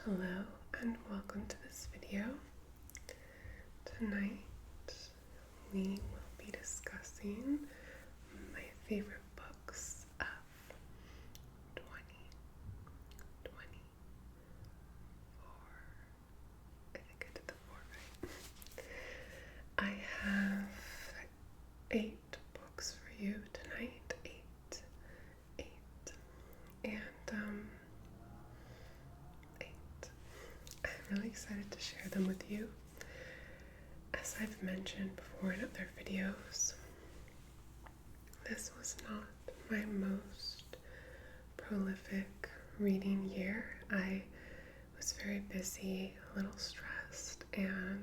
Hello and welcome to this video. Tonight we will be discussing my favorite books of 2024. I think I did the 4 right. I have 8 books for you tonight. 8. And I'm really excited to share them with you. As I've mentioned before in other videos, this was not my most prolific reading year. I was very busy, a little stressed, and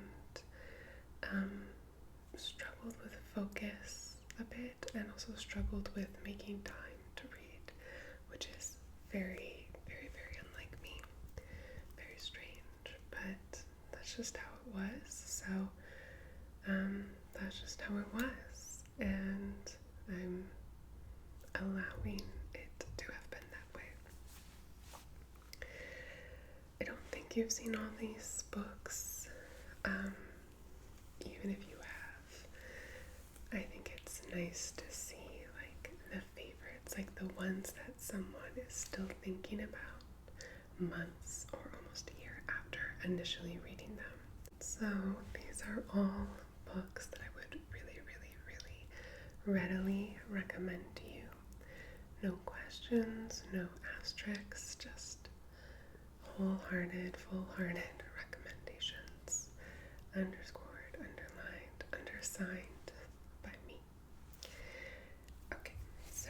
struggled with focus a bit, and also struggled with making time to read, which is very, very, very unlike me. Very strange, but that's just how it was. So that's just how it was, and I'm allowing it to have been that way. I don't think you've seen all these books. Even if you have, I think it's nice to see like the favorites, like the ones that someone is still thinking about months or almost a year after initially reading them. So these are all books that I would really, really, really readily recommend to you. No questions, no asterisks, just wholehearted, full-hearted recommendations. Underscored, underlined, undersigned by me. Okay, so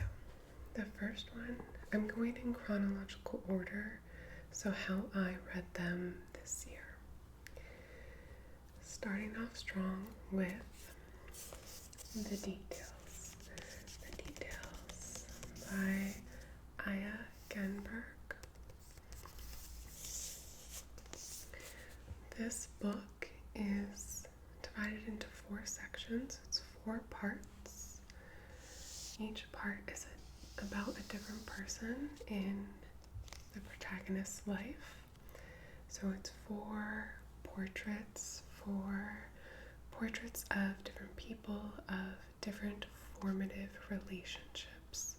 the first one, I'm going in chronological order, so how I read them this year. Starting off strong with The Details. The Details by Aya Genberg. This book is divided into 4 sections. It's 4 parts. Each part is about a different person in the protagonist's life. So it's 4 portraits of different people, of different formative relationships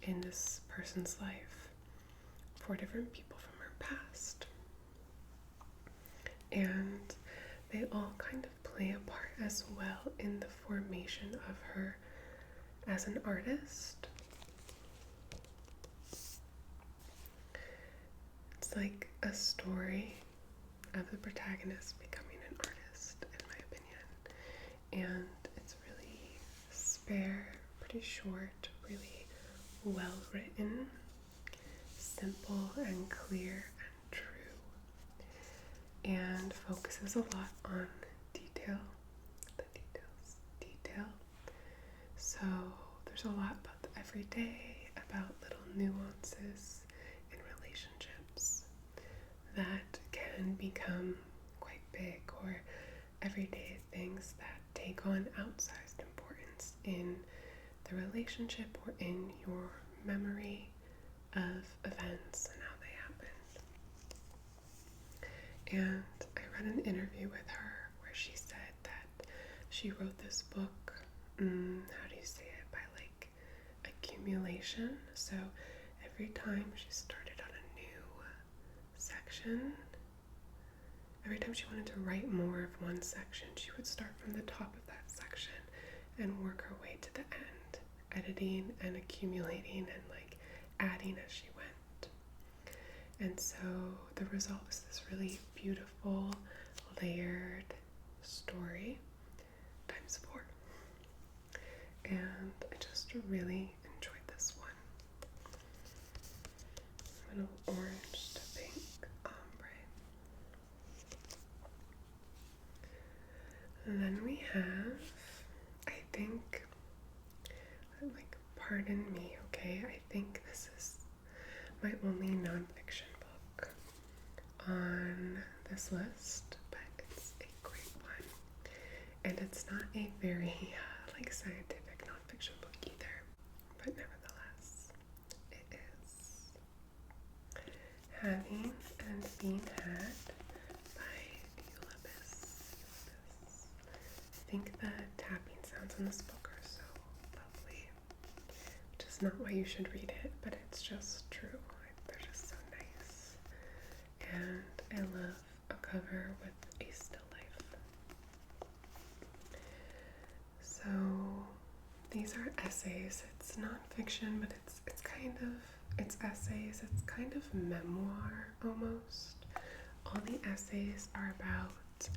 in this person's life, 4 different people from her past. And they all kind of play a part as well in the formation of her as an artist. It's like a story of the protagonist becoming an artist, in my opinion. And it's really spare, pretty short, really well written, simple and clear and true, and focuses a lot on detail. The detail. So there's a lot about the everyday, about little nuances in relationships that can become quite big, or everyday things that take on outsized importance in the relationship or in your memory of events and how they happened. And I read an interview with her where she said that she wrote this book, how do you say it, by like accumulation. So every time she started on a new section, every time she wanted to write more of one section, she would start from the top of that section and work her way to the end, editing and accumulating and like adding as she went. And so the result is this really beautiful, layered story times 4. And I just really enjoyed this one. A little orange to pink ombre. And then we have, I think, like, pardon me, okay? I think this is my only nonfiction book on this list, but it's a great one. And it's not a very, scientific nonfiction book either, but nevertheless, it is. Having and Being Had by Eulabis. I think the tapping sounds in this book are so lovely, which is not why you should read it, but it's just true. They're just so nice. And I love a cover with a still life. So these are essays. It's nonfiction, but it's kind of, it's essays. It's kind of memoir almost. All the essays are about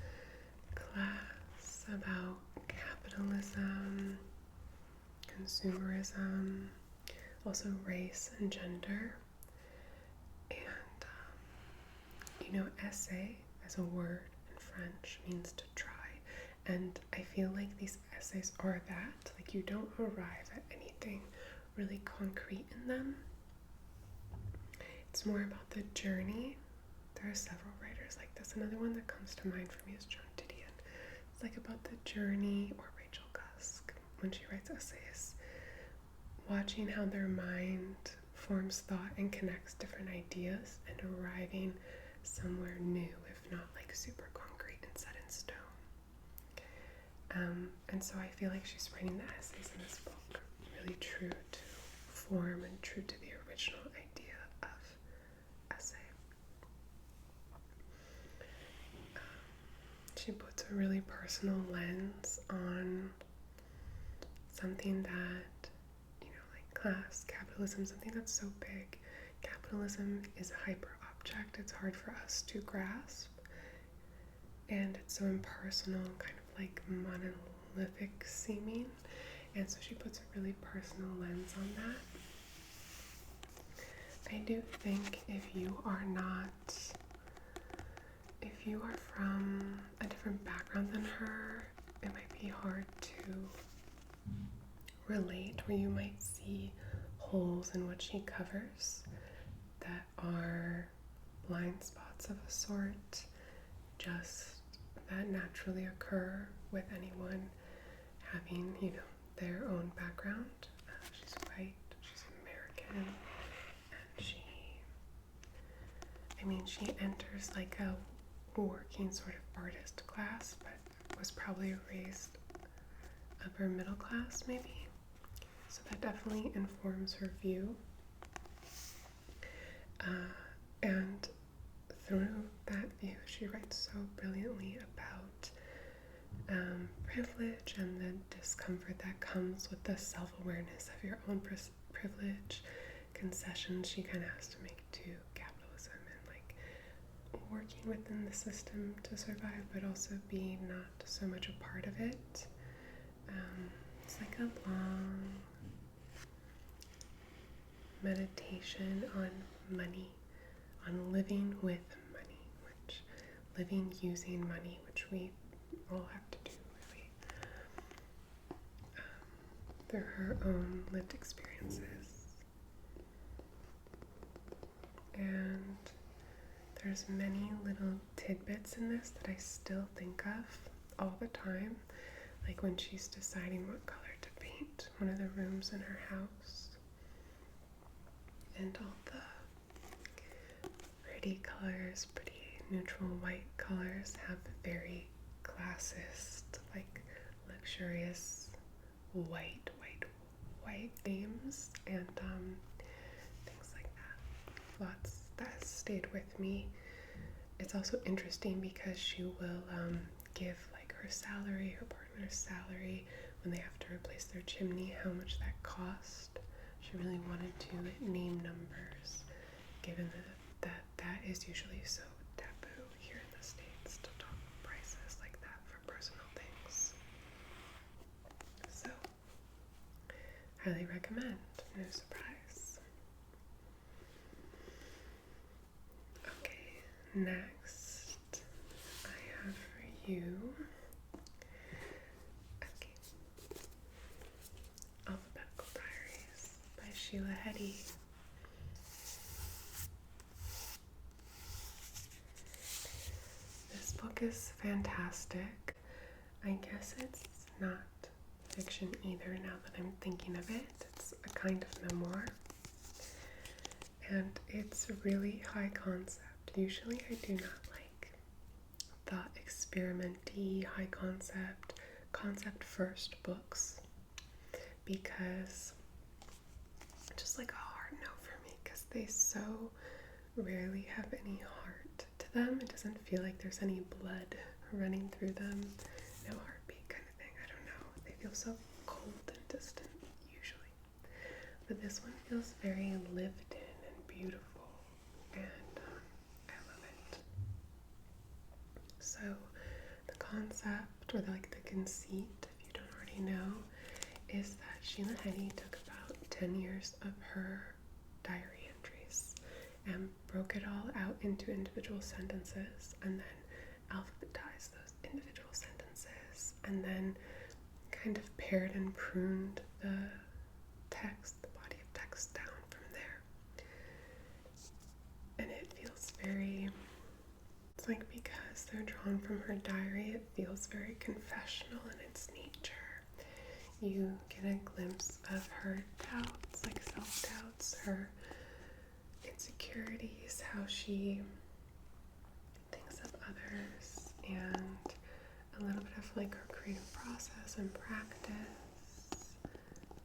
class, about capitalism, consumerism, also race and gender. And, essay as a word in French means to try. And I feel like these essays are that. Like, you don't arrive at anything really concrete in them. It's more about the journey. There are several writers like this. Another one that comes to mind for me is Joan Didion. It's like about the journey, or Rachel Cusk when she writes essays. Watching how their mind forms thought and connects different ideas and arriving somewhere new, if not like super concrete and set in stone. And so I feel like she's writing the essays in this book really true to form and true to the original idea of essay. She puts a really personal lens on something that, like class, capitalism, something that's so big. Capitalism is a hyper object. It's hard for us to grasp. And it's so impersonal, kind of like monolithic seeming. And so she puts a really personal lens on that. I do think if you are from a different background than her, it might be hard to relate, or you might see holes in what she covers that are blind spots of a sort, just that naturally occur with anyone having, their own background. She's white, she's American, and she enters like a working sort of artist class, but was probably raised upper middle class maybe. So that definitely informs her view. And through that view, she writes so brilliantly about privilege and the discomfort that comes with the self-awareness of your own privilege, concessions she kind of has to make to capitalism, and like working within the system to survive, but also being not so much a part of it. It's like a long meditation on money, on living with money, living using money, which we all have to do, really, through her own lived experiences. And there's many little tidbits in this that I still think of all the time, like when she's deciding what color to paint one of the rooms in her house, and all the pretty colors, pretty neutral white colors have very classist, like luxurious white themes, and things like that. Lots that has stayed with me. It's also interesting because she will give like her salary, her partner's salary, when they have to replace their chimney, how much that cost. She really wanted to name numbers, given that is usually so taboo here in the States to talk prices like that for personal things. So, highly recommend. No surprise. Okay, next I have for you, Alphabetical Diaries by Sheila Heti. This book is fantastic. I guess it's not fiction either now that I'm thinking of it. It's a kind of memoir. And it's really high concept. usually I do not like the experimenty, high concept first books because just like a hard no for me because they so rarely have any heart to them. It doesn't feel like there's any blood running through them. No heartbeat kind of thing. I don't know. They feel so cold and distant usually. But this one feels very lived in and beautiful, and I love it. So the concept, or like the conceit, if you don't already know, is that Sheila Heti took about 10 years of her diary entries and broke it all out into individual sentences and then alphabetized those individual sentences and then kind of pared and pruned the text, the body of text down from there. And it feels very, it's like because they're drawn from her diary, it feels very confessional in its nature. You get a glimpse of her doubts, like self-doubts, her insecurities, how she thinks of others, and a little bit of like her creative process and practice.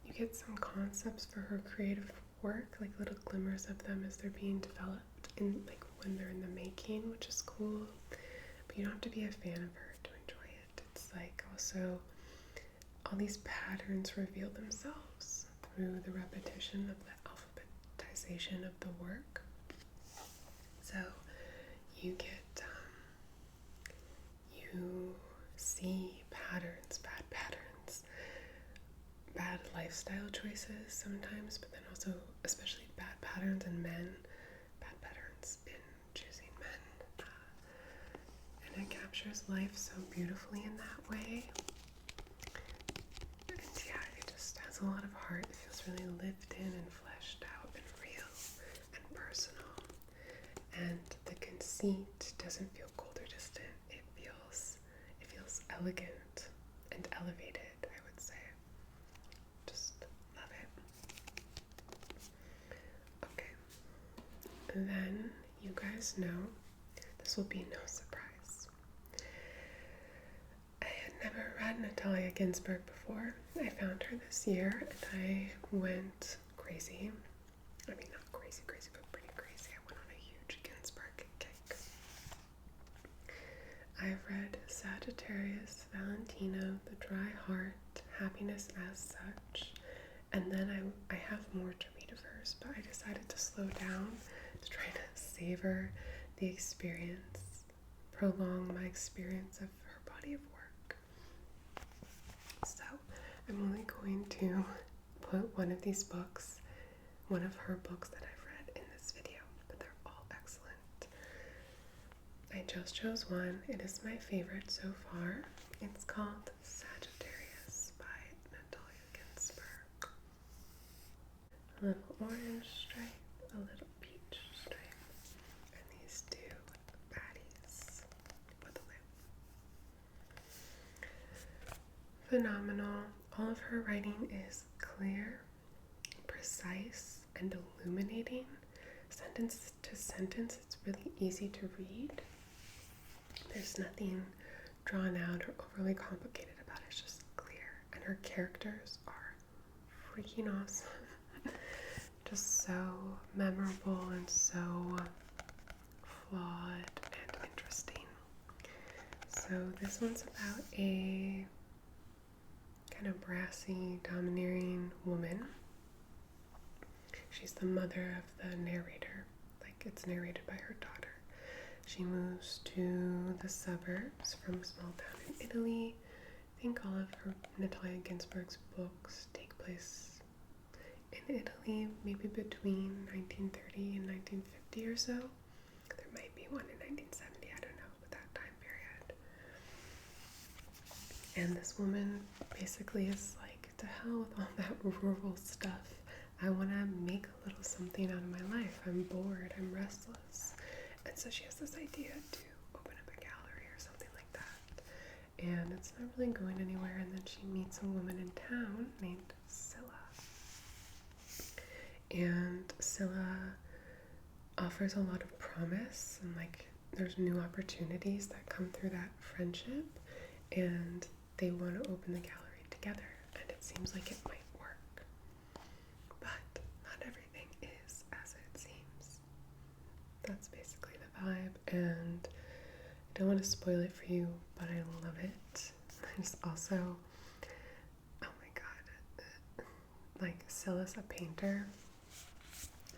You get some concepts for her creative work, like little glimmers of them as they're being developed in like when they're in the making, which is cool. But you don't have to be a fan of her to enjoy it. It's like also all these patterns reveal themselves through the repetition of the alphabetization of the work. So you get, you see patterns, bad lifestyle choices sometimes, but then also especially bad patterns in men, bad patterns in choosing men. And it captures life so beautifully in that way. And yeah, it just has a lot of heart. It feels really lived in and fleshed out and real and personal. And the conceit doesn't feel cold or distant. It feels elegant and elevated, I would say. Just love it. Okay. And then you guys know this will be no surprise. I had never read Natalia Ginzburg before. I found her this year and I went crazy. I mean, not crazy, but pretty crazy. I went on a huge Ginsberg kick. I've read Sagittarius, Valentino, The Dry Heart, Happiness as Such, and then I have more to read of hers, but I decided to slow down to try to savor the experience, prolong my experience of her body of work. So I'm only going to put one of these books, one of her books that I've read in this video, but they're all excellent. I just chose one. It is my favorite so far. It's called Sagittarius by Natalia Ginzburg. A little orange stripe, a little peach stripe, and these two baddies with a lip. Phenomenal. All of her writing is clear, precise, and illuminating. Sentence to sentence, it's really easy to read. There's nothing drawn out or overly complicated about it. It's just clear. And her characters are freaking awesome. Just so memorable and so flawed and interesting. So this one's about a kind of brassy, domineering woman. She's the mother of the narrator. Like, it's narrated by her daughter. She moves to the suburbs from a small town in Italy. I think all of her Natalia Ginzburg's books take place in Italy, maybe between 1930 and 1950 or so. There might be one in 1970, I don't know, but that time period. And this woman basically is like, to hell with all that rural stuff. I want to make a little something out of my life. I'm bored, I'm restless. And so she has this idea to open up a gallery or something like that. And it's not really going anywhere. And then she meets a woman in town named Scylla. And Scylla offers a lot of promise, and like there's new opportunities that come through that friendship, and they want to open the gallery together, and it seems like it might work. But not everything is as it seems. That's basically the vibe, and I don't want to spoil it for you, but I love it. There's also, oh my god, like Silas, a painter.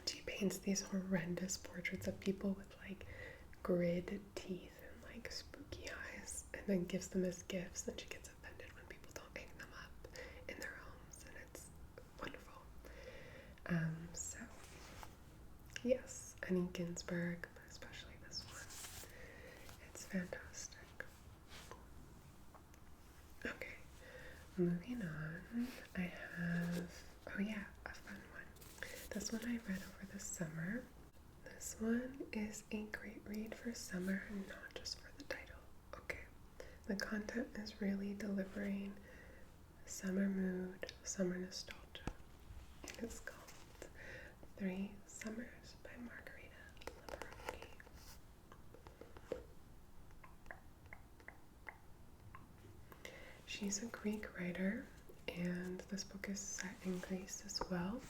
She paints these horrendous portraits of people with like grid teeth and like spooky eyes, and then gives them as gifts, and she gets offended when people don't hang them up in their homes, and it's wonderful. So yes, Annie Ginsberg, but especially this one. It's fantastic. Okay, moving on, I have, oh yeah, a fun one. This one I read over the summer. This one is a great read for summer and not just for the title. Okay, the content is really delivering summer mood, summer nostalgia. It's called 3 Summers by Margarita Liberati. She's a Greek writer, and this book is set in Greece as well.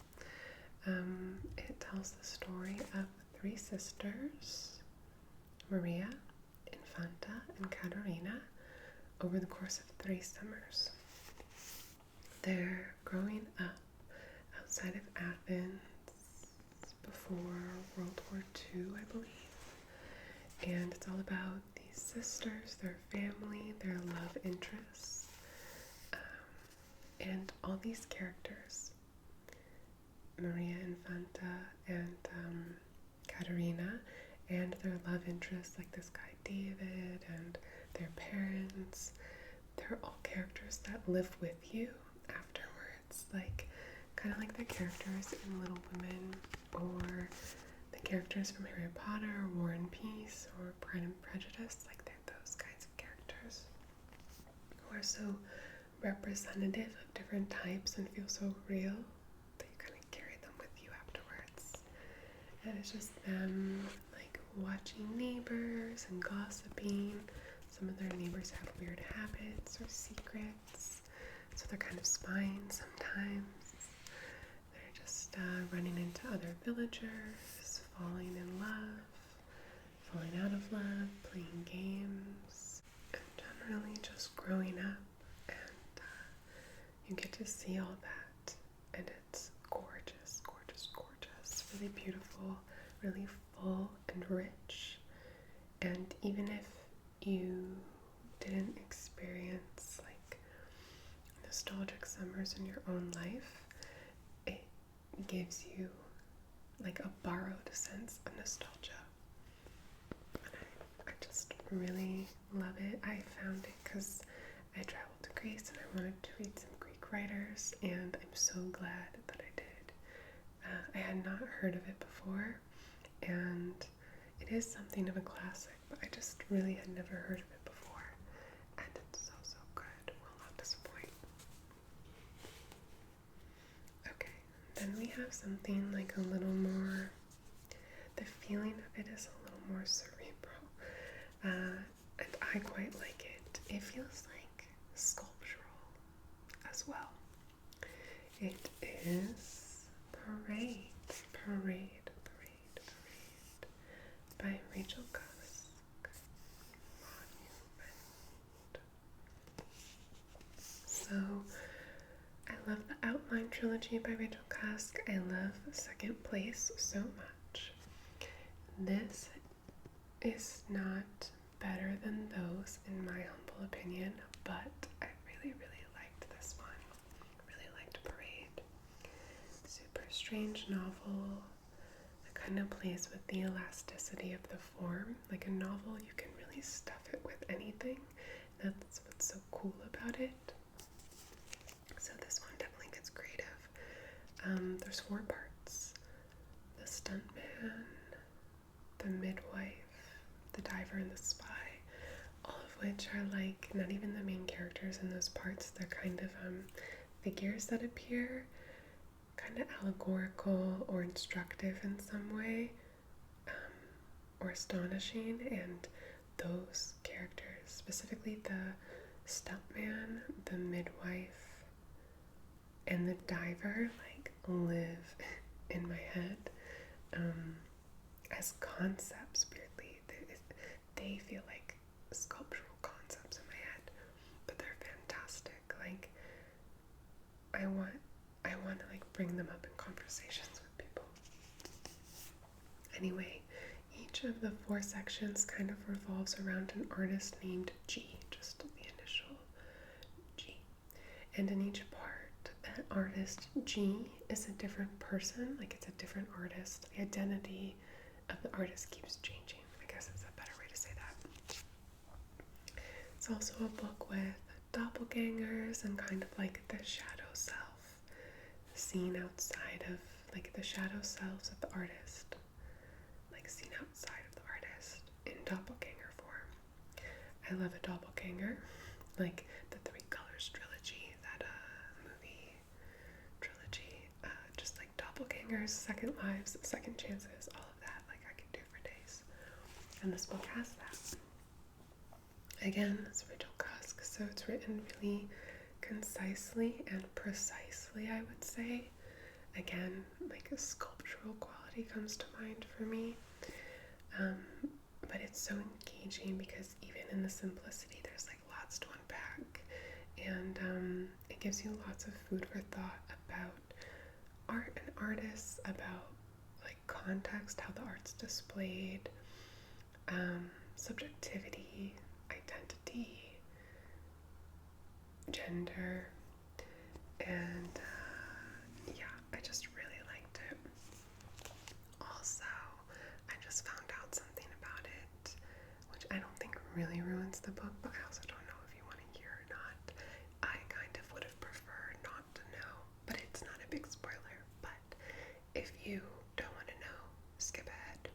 It tells the story of 3 sisters, Maria, Infanta, and Caterina, over the course of 3 summers. They're growing up outside of Athens before World War II, I believe. And it's all about these sisters, their family, their love interests, and all these characters, Maria, Infanta, and Caterina, and their love interests, like this guy David, and their parents. They're all characters that live with you afterwards, like kind of like the characters in Little Women, or the characters from Harry Potter, or War and Peace, or Pride and Prejudice. Like they're those kinds of characters who are so representative of different types and feel so real that you kind of carry them with you afterwards. And it's just them like watching neighbors and gossiping. Some of their neighbors have weird habits or secrets, so they're kind of spying sometimes. They're just running into other villagers, falling in love, falling out of love, playing games, and generally just growing up. And you get to see all that, and it's gorgeous, gorgeous, gorgeous. Really beautiful, really full and rich. And even if you didn't experience like nostalgic summers in your own life, it gives you like a borrowed sense of nostalgia. And I just really love it. I found it because I traveled to Greece and I wanted to read some Greek writers, and I'm so glad that I did. I had not heard of it before, and it is something of a classic, but I just really had never heard of it before, and it's so, so good. Will not disappoint. Okay, then we have something like a little more, the feeling of it is a little more cerebral, and I quite like it. It feels like sculptural as well. It is Parade by Rachel Cusk. Monument. So, I love the Outline trilogy by Rachel Cusk. I love Second Place so much. This is not better than those in my humble opinion, but I really, really liked this one. Really liked Parade. Super strange novel. Kind of plays with the elasticity of the form. Like a novel, you can really stuff it with anything. That's what's so cool about it. So this one definitely gets creative. There's 4 parts. The stuntman, the midwife, the diver, and the spy. All of which are like not even the main characters in those parts. They're kind of figures that appear, kind of allegorical or instructive in some way. or astonishing, and those characters, specifically the stuntman, the midwife, and the diver, like live in my head as concepts. Weirdly, they feel like sculptural concepts in my head, but they're fantastic. Like I want to like bring them up in conversations with people. Anyway, each of the 4 sections kind of revolves around an artist named G, just the initial G. And in each part, that artist G is a different person, like it's a different artist. The identity of the artist keeps changing. I guess is a better way to say that. It's also a book with doppelgangers and kind of like the shadow self, seen outside of like the shadow selves of the artist, like seen outside of the artist in doppelganger form. I love a doppelganger, like the Three Colors trilogy, that movie trilogy, just like doppelgangers, second lives, second chances, all of that, like I could do for days. And this book has that. Again, it's Rachel Cusk, so it's written really concisely and precisely, I would say. Again, like a sculptural quality comes to mind for me. But it's so engaging because even in the simplicity, there's like lots to unpack. And it gives you lots of food for thought about art and artists, about like context, how the art's displayed, subjectivity, identity, gender, and yeah, I just really liked it. Also, I just found out something about it, which I don't think really ruins the book, but I also don't know if you want to hear or not. I kind of would have preferred not to know, but it's not a big spoiler. But if you don't want to know, skip ahead.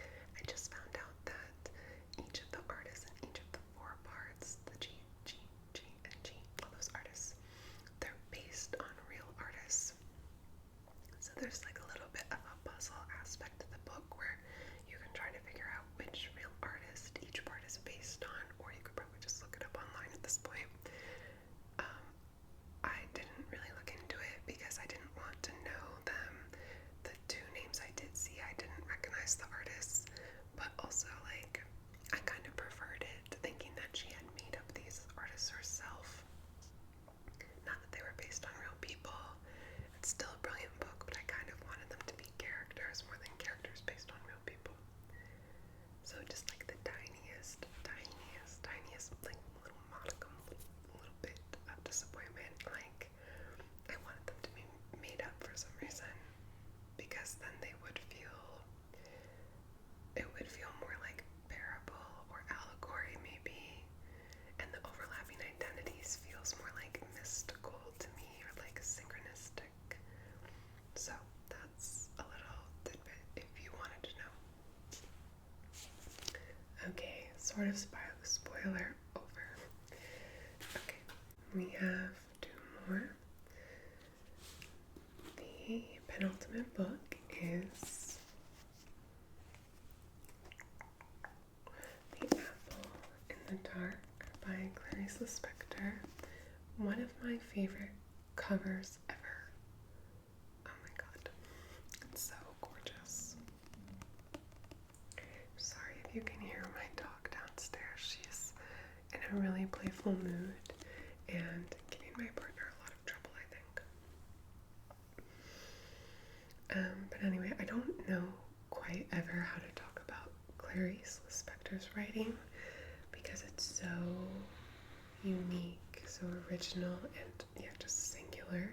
I just found out that each of the artists in each of the 4 parts, the G, and G, all those artists, they're based on real artists. So there's like a little bit of a puzzle aspect to the book where you can try to figure out which real artist each part is based on, or you could probably just look it up online at this point. I didn't really look into it because I didn't want to know them. The 2 names I did see, I didn't recognize the artists, but also like I kind of preferred it, thinking that she had made up these artists herself. Not that they were based on real people. It's still a brilliant book, but I kind of wanted them to be characters more than characters based on real people. So just like the tiniest, like little modicum, little bit of disappointment. Like I wanted them to be made up for some reason, because then it would feel more like parable or allegory maybe, and the overlapping identities feels more like mystical to me, or like synchronistic. So that's a little tidbit if you wanted to know. Okay, sort of spoiler over. Okay, we have 2 more. The penultimate book is The Apple in the Dark by Clarice Lispector. One of my favorite covers ever. Oh my god, it's so gorgeous. Sorry if you can hear my dog downstairs. She's in a really playful mood and giving my partner a lot of trouble, I think. But anyway, I don't know quite ever how to talk about Clarice Lispector's writing because it's so unique, so original, and yeah, just singular.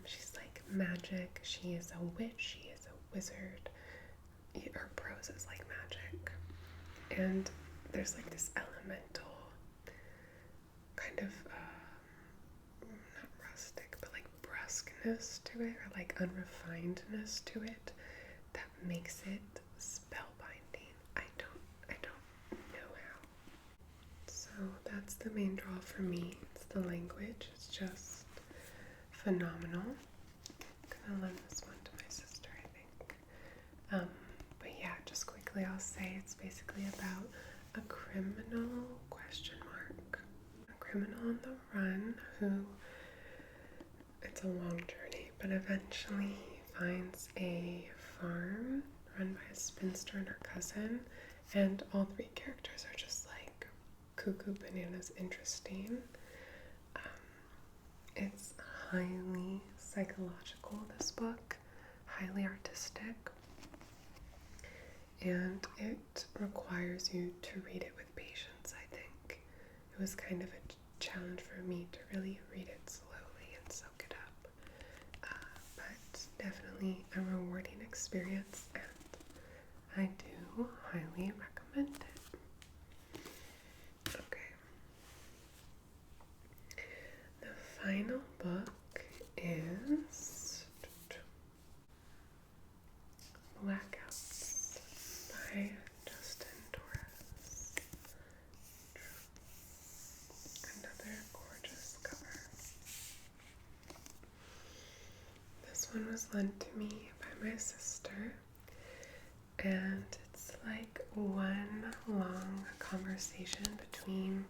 She's like magic. She is a witch. She is a wizard. Her prose is like magic, and there's like this elemental kind of not rustic, but like brusqueness to it, or like unrefinedness to it that makes it spellbinding. I don't know how. So that's the main draw for me. It's the language. It's just phenomenal. I'm gonna lend this one to my sister, I think. But yeah, just quickly, briefly, I'll say it's basically about a criminal, question mark, a criminal on the run who, it's a long journey, but eventually he finds a farm run by a spinster and her cousin, and all three characters are just like cuckoo bananas interesting. It's highly psychological, this book, highly artistic, and it requires you to read it with patience, I think. It was kind of a challenge for me to really read it slowly and soak it up, but definitely a rewarding experience, and I do highly recommend it. Okay. The final book is Blackouts by Justin Torres. Another gorgeous cover. This one was lent to me by my sister, and it's like one long conversation between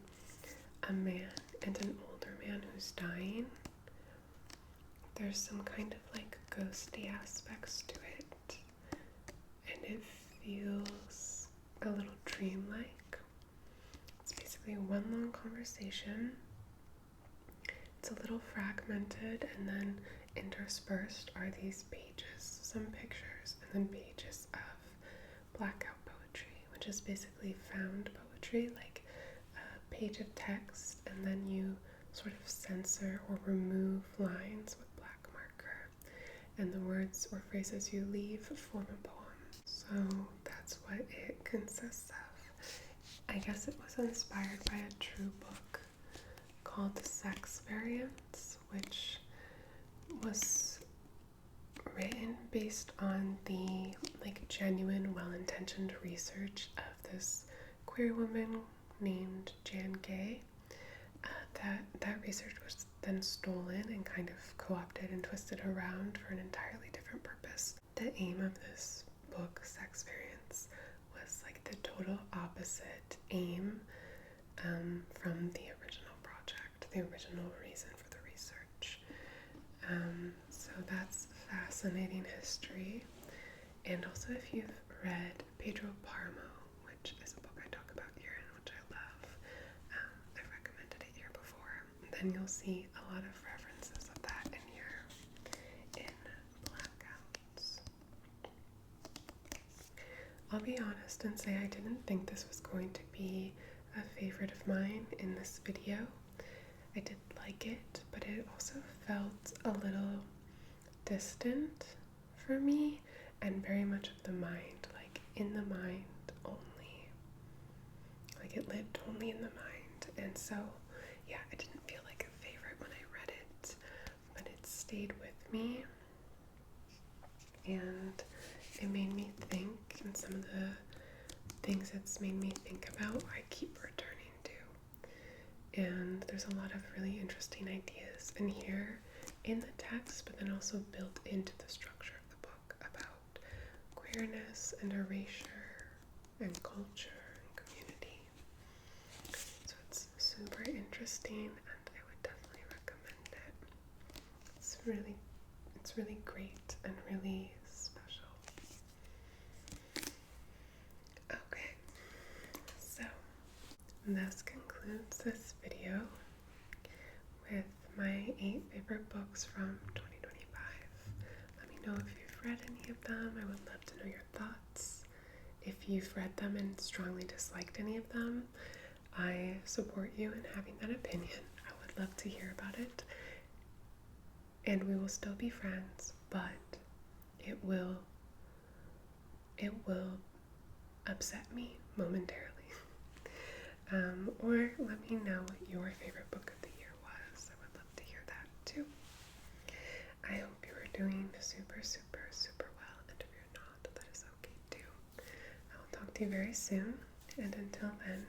a man and an older man who's dying. There's some kind of like ghosty aspects to it, and it feels a little dreamlike. It's basically one long conversation. It's a little fragmented, and then interspersed are these pages, some pictures, and then pages of blackout poetry, which is basically found poetry, like a page of text, and then you sort of censor or remove lines with black marker, and the words or phrases you leave form a poem. So that's what it consists of. I guess it was inspired by a true book called The Sex Variants, which was written based on the like genuine, well-intentioned research of this queer woman named Jan Gay. That research was then stolen and kind of co-opted and twisted around for an entirely different purpose. The aim of this book, Sex Variants, was like the total opposite aim from the original project, the original reason for the research. So that's fascinating history. And also, if you've read Pedro Paramo, which is a book I talk about here and which I love, I've recommended it here before, then you'll see a lot of references of that in here in Blackouts. I'll be honest and say I didn't think this was going to be a favorite of mine in this video. I did like it, but it also felt a little distant for me and very much of the mind, like in the mind only. Like it lived only in the mind. And so, yeah, I didn't feel like a favorite when I read it, but it stayed with me and it made me think, and some of the things it's made me think about I keep returning to. And there's a lot of really interesting ideas in here in the text, but then also built into the structure of the book about queerness and erasure and culture and community. So it's super interesting and I would definitely recommend it. It's really great and really special. Okay, so this concludes this video with my 8 favorite books from 2025. Let me know if you've read any of them. I would love to know your thoughts. If you've read them and strongly disliked any of them, I support you in having that opinion. I would love to hear about it. And we will still be friends, but it will upset me momentarily. Or let me know what your favorite book of the year was. I would love to hear that too. I hope you are doing super, super, super well, and if you're not, that is okay too. I will talk to you very soon, and until then,